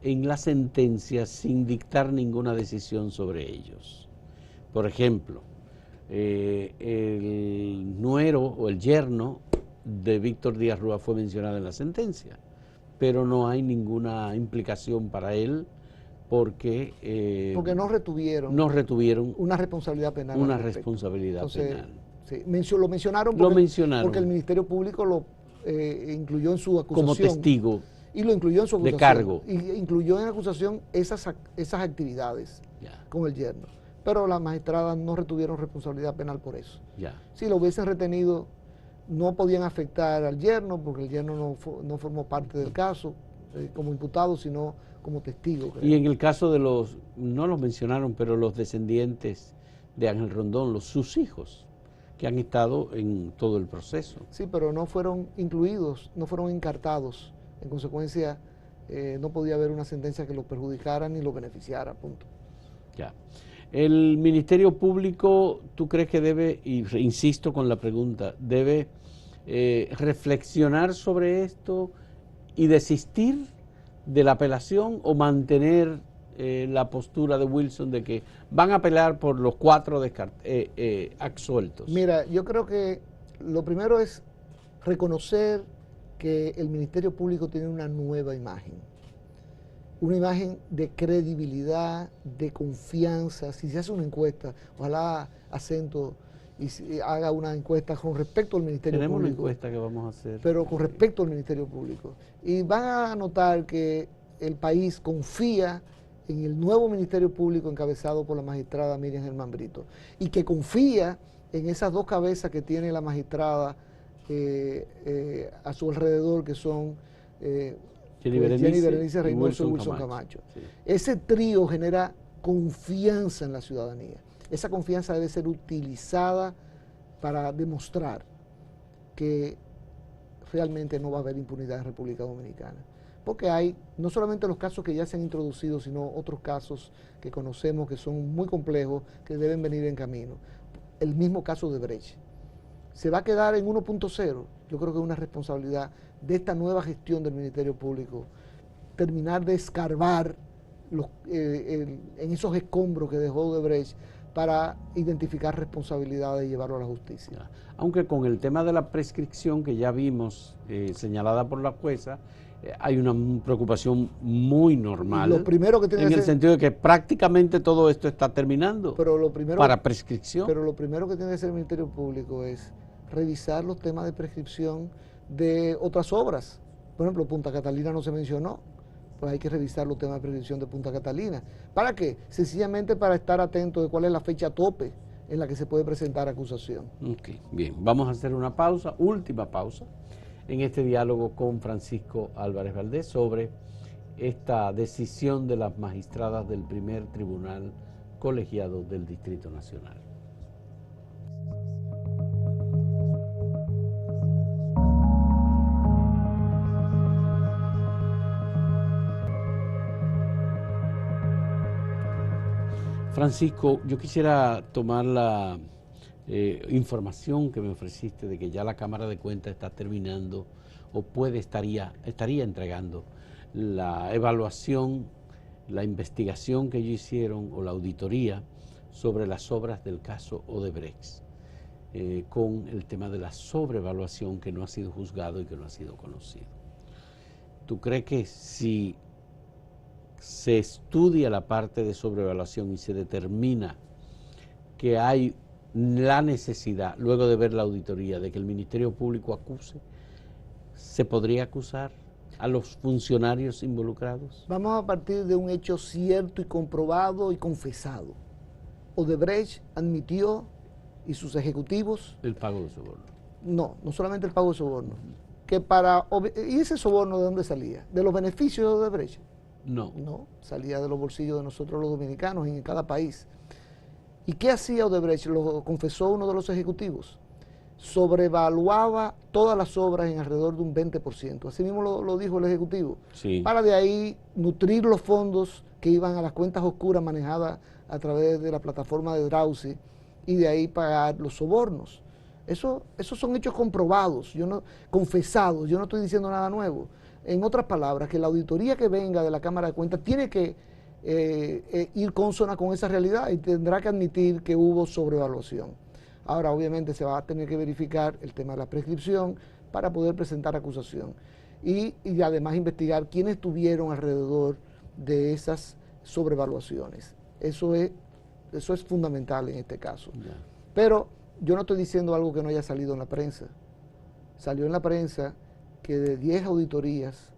en las sentencias sin dictar ninguna decisión sobre ellos? Por ejemplo, el nuero o el yerno de Víctor Díaz Rúa fue mencionado en la sentencia, pero no hay ninguna implicación para él porque no retuvieron una responsabilidad penal. Una responsabilidad penal. Sí, lo mencionaron porque el Ministerio Público lo incluyó en su acusación. Como testigo. Y lo incluyó en su acusación. De cargo. Y incluyó en acusación esas actividades con el yerno. Pero las magistradas no retuvieron responsabilidad penal por eso. Si lo hubiesen retenido, no podían afectar al yerno, porque el yerno no formó parte del caso como imputado, sino como testigo. Creo. Y en el caso de no los mencionaron, pero los descendientes de Ángel Rondón, sus hijos, que han estado en todo el proceso. Sí, pero no fueron incluidos, no fueron encartados. En consecuencia, no podía haber una sentencia que los perjudicara ni los beneficiara, punto. Ya. El Ministerio Público, ¿tú crees que debe, y insisto con la pregunta, debe reflexionar sobre esto y desistir de la apelación o mantener la postura de Wilson de que van a apelar por los 4 absueltos? Mira, yo creo que lo primero es reconocer que el Ministerio Público tiene una nueva imagen de credibilidad, de confianza. Si se hace una encuesta, ojalá Acento haga una encuesta con respecto al Ministerio Público. Tenemos una encuesta que vamos a hacer. Pero con respecto al Ministerio Público. Y van a notar que el país confía en el nuevo Ministerio Público encabezado por la magistrada Miriam Germán Brito, y que confía en esas 2 cabezas que tiene la magistrada a su alrededor, que son Jenny Berenice Reynoso y Wilson Camacho. Sí. Ese trío genera confianza en la ciudadanía. Esa confianza debe ser utilizada para demostrar que realmente no va a haber impunidad en República Dominicana. Porque hay no solamente los casos que ya se han introducido, sino otros casos que conocemos que son muy complejos, que deben venir en camino. El mismo caso de Brecht. ¿Se va a quedar en 1.0? Yo creo que es una responsabilidad de esta nueva gestión del Ministerio Público terminar de escarbar en esos escombros que dejó Odebrecht para identificar responsabilidades y llevarlo a la justicia. Aunque con el tema de la prescripción que ya vimos señalada por la jueza, hay una preocupación muy normal, lo primero que tiene en el sentido de que prácticamente todo esto está terminando para prescripción. Pero lo primero que tiene que hacer el Ministerio Público es revisar los temas de prescripción de otras obras. Por ejemplo, Punta Catalina no se mencionó, pues hay que revisar los temas de prescripción de Punta Catalina. ¿Para qué? Sencillamente para estar atento de cuál es la fecha tope en la que se puede presentar acusación. Ok, bien, vamos a hacer una pausa, última pausa, en este diálogo con Francisco Álvarez Valdés sobre esta decisión de las magistradas del primer tribunal colegiado del Distrito Nacional. Francisco, yo quisiera tomar la información que me ofreciste de que ya la Cámara de Cuentas está terminando o estaría entregando la evaluación, la investigación que ellos hicieron o la auditoría sobre las obras del caso Odebrecht, con el tema de la sobrevaluación que no ha sido juzgado y que no ha sido conocido. ¿Tú crees que si se estudia la parte de sobrevaluación y se determina que hay la necesidad, luego de ver la auditoría, de que el Ministerio Público acuse, se podría acusar a los funcionarios involucrados? Vamos a partir de un hecho cierto y comprobado y confesado. Odebrecht admitió, y sus ejecutivos, el pago de soborno. No solamente el pago de soborno, que ¿y ese soborno de dónde salía? ¿De los beneficios de Odebrecht? No. No, salía de los bolsillos de nosotros los dominicanos en cada país. ¿Y qué hacía Odebrecht? Lo confesó uno de los ejecutivos. Sobrevaluaba todas las obras en alrededor de un 20%. Así mismo lo dijo el ejecutivo. Sí. Para de ahí nutrir los fondos que iban a las cuentas oscuras manejadas a través de la plataforma de Drausi y de ahí pagar los sobornos. Esos son hechos comprobados, confesados. Yo no estoy diciendo nada nuevo. En otras palabras, que la auditoría que venga de la Cámara de Cuentas tiene que ir consona con esa realidad y tendrá que admitir que hubo sobrevaluación. Ahora, obviamente, se va a tener que verificar el tema de la prescripción para poder presentar acusación y además investigar quiénes estuvieron alrededor de esas sobrevaluaciones. Eso es fundamental en este caso. Ya. Pero yo no estoy diciendo algo que no haya salido en la prensa. Salió en la prensa que de 10 auditorías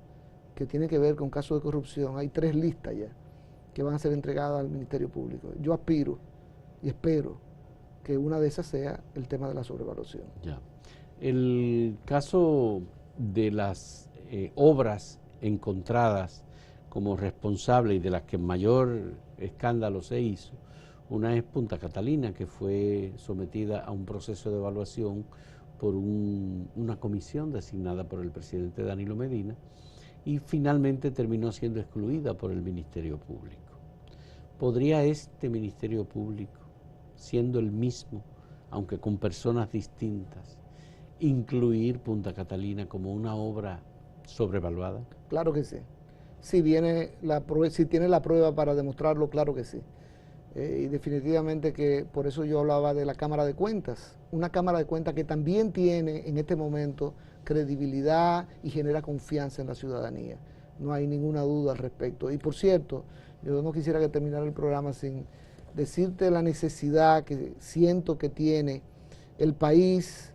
que tienen que ver con casos de corrupción, hay 3 listas ya que van a ser entregadas al Ministerio Público. Yo aspiro y espero que una de esas sea el tema de la sobrevaluación. Ya. El caso de las obras encontradas como responsable y de las que mayor escándalo se hizo, una es Punta Catalina, que fue sometida a un proceso de evaluación por una comisión designada por el presidente Danilo Medina y finalmente terminó siendo excluida por el Ministerio Público. ¿Podría este Ministerio Público, siendo el mismo, aunque con personas distintas, incluir Punta Catalina como una obra sobrevaluada? Claro que sí. Si tiene la prueba para demostrarlo, claro que sí. Y definitivamente que por eso yo hablaba de la Cámara de Cuentas, una Cámara de Cuentas que también tiene en este momento credibilidad y genera confianza en la ciudadanía. No hay ninguna duda al respecto. Y por cierto, yo no quisiera que terminara el programa sin decirte la necesidad que siento que tiene el país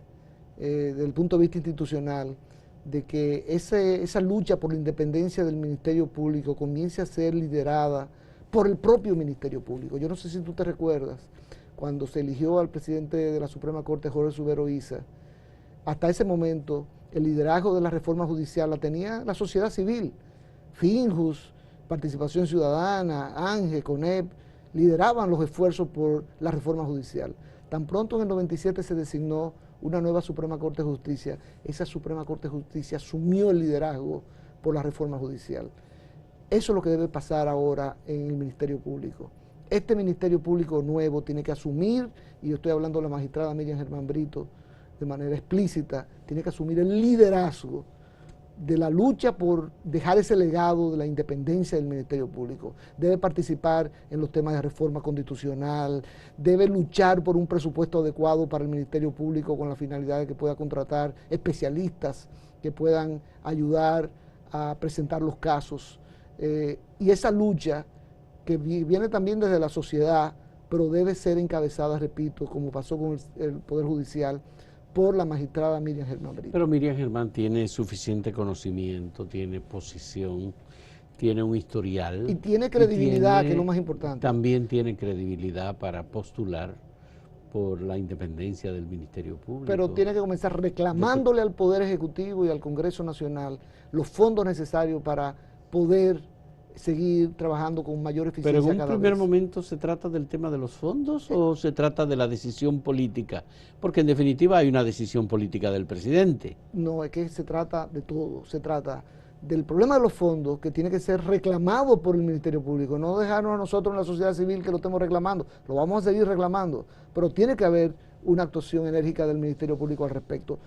desde el punto de vista institucional, de que esa lucha por la independencia del Ministerio Público comience a ser liderada por el propio Ministerio Público. Yo no sé si tú te recuerdas, cuando se eligió al presidente de la Suprema Corte, Jorge Subero Isa, hasta ese momento el liderazgo de la reforma judicial la tenía la sociedad civil. Finjus, Participación Ciudadana, ANGE, CONEP, lideraban los esfuerzos por la reforma judicial. Tan pronto en el 97 se designó una nueva Suprema Corte de Justicia, esa Suprema Corte de Justicia asumió el liderazgo por la reforma judicial. Eso es lo que debe pasar ahora en el Ministerio Público. Este Ministerio Público nuevo tiene que asumir, y yo estoy hablando de la magistrada Miriam Germán Brito de manera explícita, tiene que asumir el liderazgo de la lucha por dejar ese legado de la independencia del Ministerio Público. Debe participar en los temas de reforma constitucional, debe luchar por un presupuesto adecuado para el Ministerio Público con la finalidad de que pueda contratar especialistas que puedan ayudar a presentar los casos. Y esa lucha que viene también desde la sociedad, pero debe ser encabezada, repito, como pasó con el Poder Judicial, por la magistrada Miriam Germán Brito. Pero Miriam Germán tiene suficiente conocimiento, tiene posición, Tiene un historial. Y tiene credibilidad, que es lo más importante. También tiene credibilidad para postular por la independencia del Ministerio Público. Pero tiene que comenzar reclamándole al Poder Ejecutivo y al Congreso Nacional los fondos necesarios para poder seguir trabajando con mayor eficiencia cada vez. Pero en un primer momento, ¿se trata del tema de los fondos o se trata de la decisión política? Porque en definitiva hay una decisión política del presidente. No, es que se trata de todo. Se trata del problema de los fondos, que tiene que ser reclamado por el Ministerio Público, no dejarnos a nosotros en la sociedad civil que lo estemos reclamando, lo vamos a seguir reclamando, pero tiene que haber una actuación enérgica del Ministerio Público al respecto,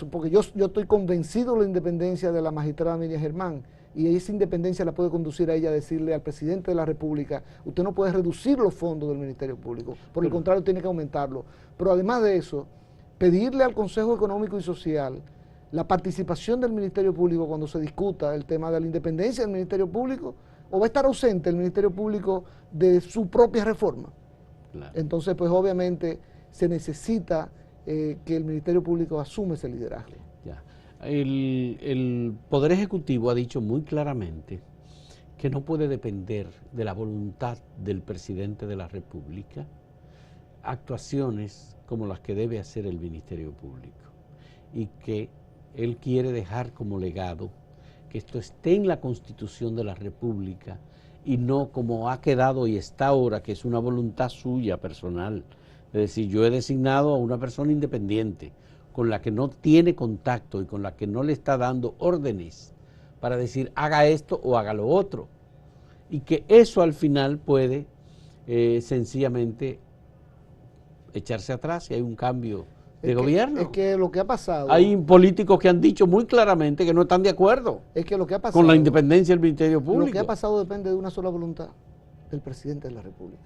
porque yo estoy convencido de la independencia de la magistrada Miriam Germán, y esa independencia la puede conducir a ella a decirle al presidente de la República: usted no puede reducir los fondos del Ministerio Público, por el contrario tiene que aumentarlo, pero además de eso, pedirle al Consejo Económico y Social la participación del Ministerio Público cuando se discuta el tema de la independencia del Ministerio Público, o va a estar ausente el Ministerio Público de su propia reforma. Claro. Entonces, pues obviamente se necesita que el Ministerio Público asuma ese liderazgo. Ya. El Poder Ejecutivo ha dicho muy claramente que no puede depender de la voluntad del presidente de la República actuaciones como las que debe hacer el Ministerio Público, y que él quiere dejar como legado que esto esté en la Constitución de la República y no como ha quedado y está ahora, que es una voluntad suya personal. Es decir, yo he designado a una persona independiente con la que no tiene contacto y con la que no le está dando órdenes para decir haga esto o haga lo otro, y que eso al final puede sencillamente echarse atrás si hay un cambio de gobierno. Es que lo que ha pasado... Hay políticos que han dicho muy claramente que no están de acuerdo con la independencia del Ministerio Público. Lo que ha pasado depende de una sola voluntad, del presidente de la República.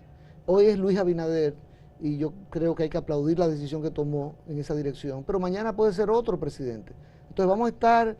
Hoy es Luis Abinader, y yo creo que hay que aplaudir la decisión que tomó en esa dirección, pero mañana puede ser otro presidente. Entonces vamos a estar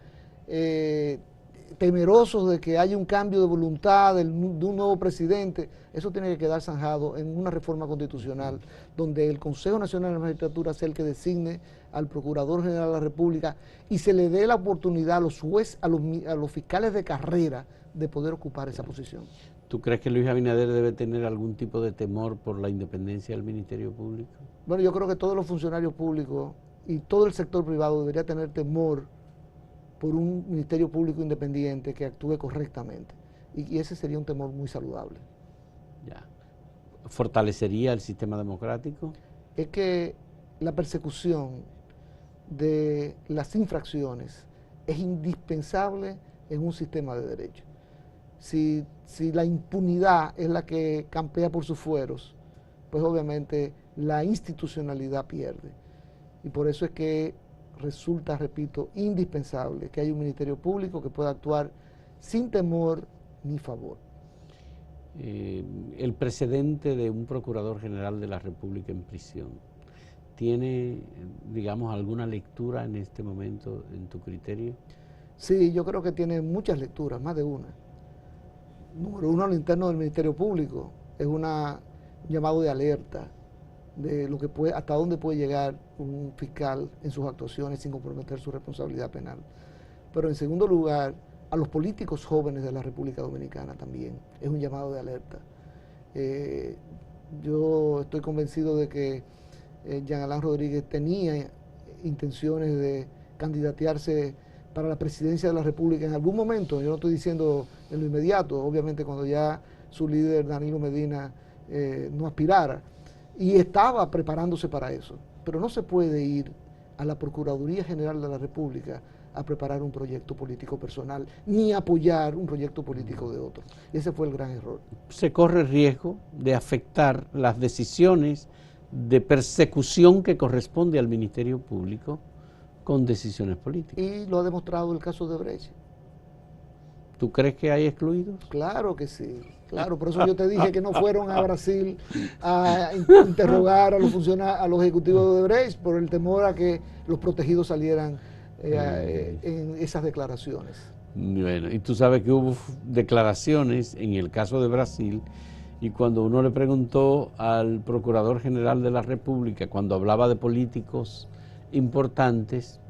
temerosos de que haya un cambio de voluntad de un nuevo presidente. Eso tiene que quedar zanjado en una reforma constitucional donde el Consejo Nacional de la Magistratura sea el que designe al Procurador General de la República y se le dé la oportunidad a los jueces, a los fiscales de carrera de poder ocupar esa posición. ¿Tú crees que Luis Abinader debe tener algún tipo de temor por la independencia del Ministerio Público? Bueno, yo creo que todos los funcionarios públicos y todo el sector privado debería tener temor por un Ministerio Público independiente que actúe correctamente. Y ese sería un temor muy saludable. Ya. ¿Fortalecería el sistema democrático? Es que la persecución de las infracciones es indispensable en un sistema de derecho. Si la impunidad es la que campea por sus fueros, pues obviamente la institucionalidad pierde. Y por eso es que resulta, repito, indispensable que haya un Ministerio Público que pueda actuar sin temor ni favor. El precedente de un Procurador General de la República en prisión, ¿tiene, digamos, alguna lectura en este momento en tu criterio? Sí, yo creo que tiene muchas lecturas, más de una. Número uno, al interno del Ministerio Público, es un llamado de alerta de lo que puede, hasta dónde puede llegar un fiscal en sus actuaciones sin comprometer su responsabilidad penal. Pero en segundo lugar, a los políticos jóvenes de la República Dominicana también es un llamado de alerta. Yo estoy convencido de que Jean Alain Rodríguez tenía intenciones de candidatearse para la presidencia de la República en algún momento. Yo no estoy diciendo en lo inmediato, obviamente cuando ya su líder Danilo Medina no aspirara, y estaba preparándose para eso, pero no se puede ir a la Procuraduría General de la República a preparar un proyecto político personal, ni apoyar un proyecto político de otro. Y ese fue el gran error. Se corre el riesgo de afectar las decisiones de persecución que corresponde al Ministerio Público con decisiones políticas. Y lo ha demostrado el caso de Brecht. ¿Tú crees que hay excluidos? Claro que sí, claro, por eso yo te dije que no fueron a Brasil a interrogar a los funcionarios, a los ejecutivos de Brecht por el temor a que los protegidos salieran en esas declaraciones. Bueno, y tú sabes que hubo declaraciones en el caso de Brasil, y cuando uno le preguntó al Procurador General de la República, cuando hablaba de políticos importantes,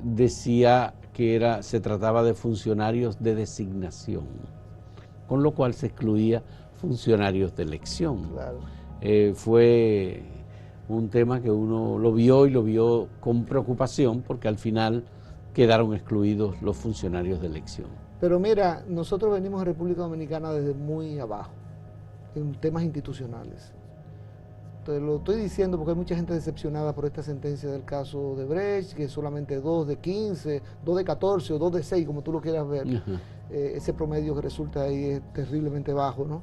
decía que se trataba de funcionarios de designación, con lo cual se excluía funcionarios de elección. Claro. Fue un tema que uno lo vio con preocupación, porque al final quedaron excluidos los funcionarios de elección. Pero mira, nosotros venimos a República Dominicana desde muy abajo, en temas institucionales. Te lo estoy diciendo porque hay mucha gente decepcionada por esta sentencia del caso de Brecht, que solamente 2 de 15, 2 de 14 o 2 de 6, como tú lo quieras ver. Ese promedio que resulta ahí es terriblemente bajo, ¿no?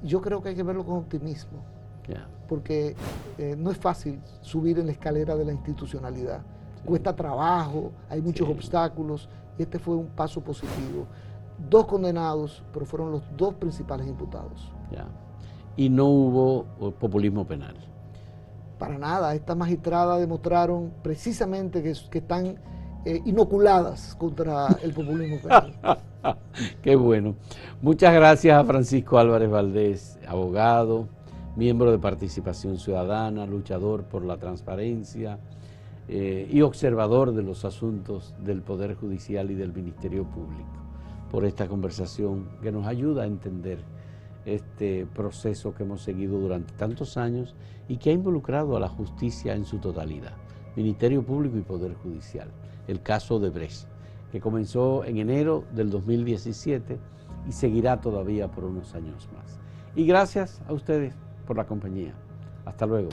Yo creo que hay que verlo con optimismo, porque no es fácil subir en la escalera de la institucionalidad. Cuesta trabajo, hay muchos obstáculos, y este fue un paso positivo. 2 condenados, pero fueron los 2 principales imputados. Y no hubo populismo penal. Para nada, estas magistradas demostraron precisamente que están inoculadas contra el populismo penal. Qué bueno. Muchas gracias a Francisco Álvarez Valdés, abogado, miembro de Participación Ciudadana, luchador por la transparencia y observador de los asuntos del Poder Judicial y del Ministerio Público, por esta conversación que nos ayuda a entender este proceso que hemos seguido durante tantos años y que ha involucrado a la justicia en su totalidad, Ministerio Público y Poder Judicial. El caso de Brecht, que comenzó en enero del 2017 y seguirá todavía por unos años más. Y gracias a ustedes por la compañía. Hasta luego.